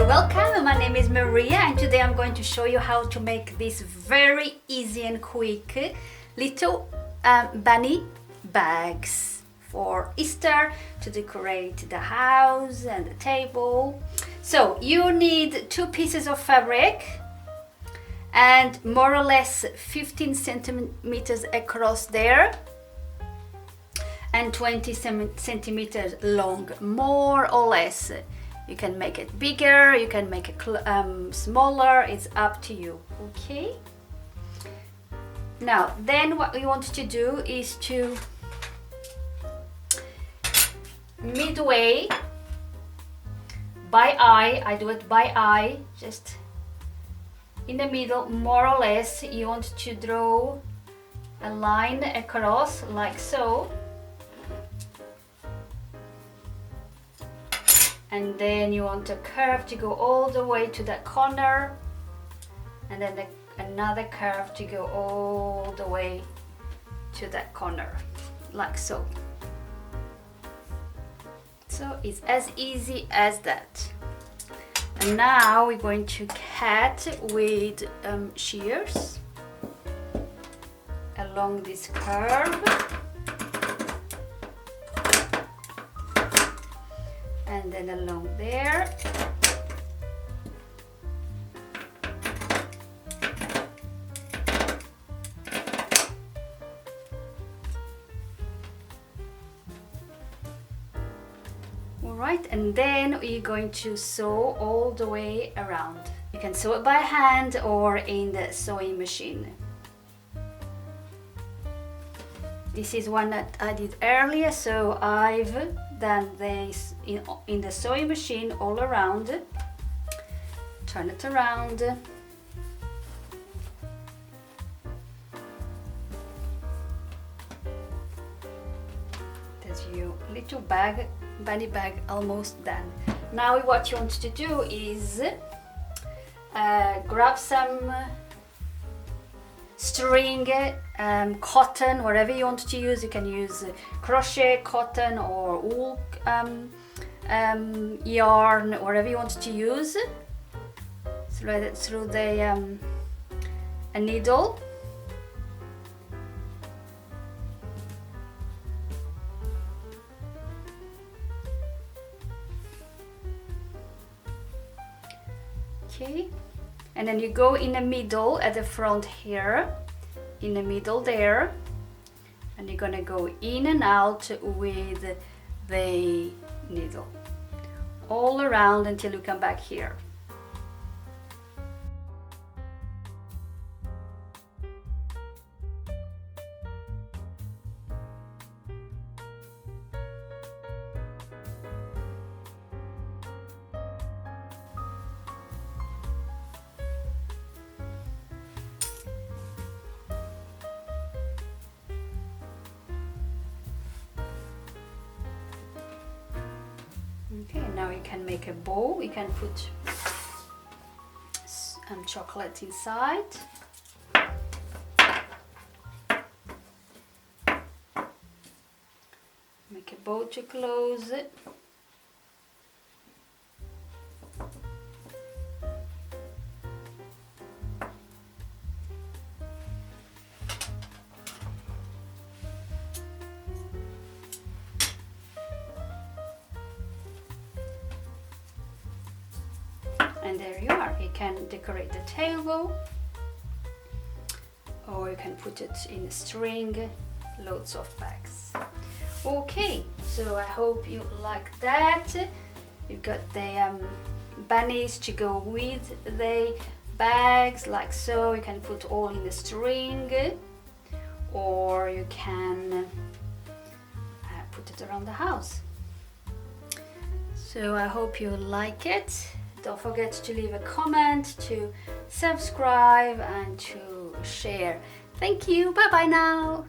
welcome, my name is Maria and today I'm going to show you how to make these very easy and quick little bunny bags for Easter to decorate the house and the table. So you need 2 pieces of fabric and more or less 15 centimeters across there and 20 centimeters long, more or less. You can make it bigger, you can make it smaller, it's up to you, okay? Now, then what we want to do is to midway by eye, I do it by eye, just in the middle, more or less, you want to draw a line across like so. And then you want a curve to go all the way to that corner, and then another curve to go all the way to that corner, like so. So it's as easy as that. And now we're going to cut with shears along this curve. And then along there. All right, and then we're going to sew all the way around. You can sew it by hand or in the sewing machine. This is one that I did earlier, so I've done this in the sewing machine all around. Turn it around. There's your little bag, bunny bag, almost done. Now what you want to do is grab some string, cotton, whatever you want to use. You can use crochet, cotton, or wool yarn, whatever you want to use. Thread it through the a needle. Okay. And then you go in the middle at the front here, in the middle there, and you're gonna go in and out with the needle all around until you come back here. Okay, now you can make a bowl. You can put chocolate inside. Make a bowl to close it. And there you are. You can decorate the table, or you can put it in a string, loads of bags. Okay, so I hope you like that. You've got the bunnies to go with the bags, like so. You can put all in a string, or you can put it around the house. So I hope you like it. Don't forget to leave a comment, to subscribe and to share. Thank you. Bye bye now.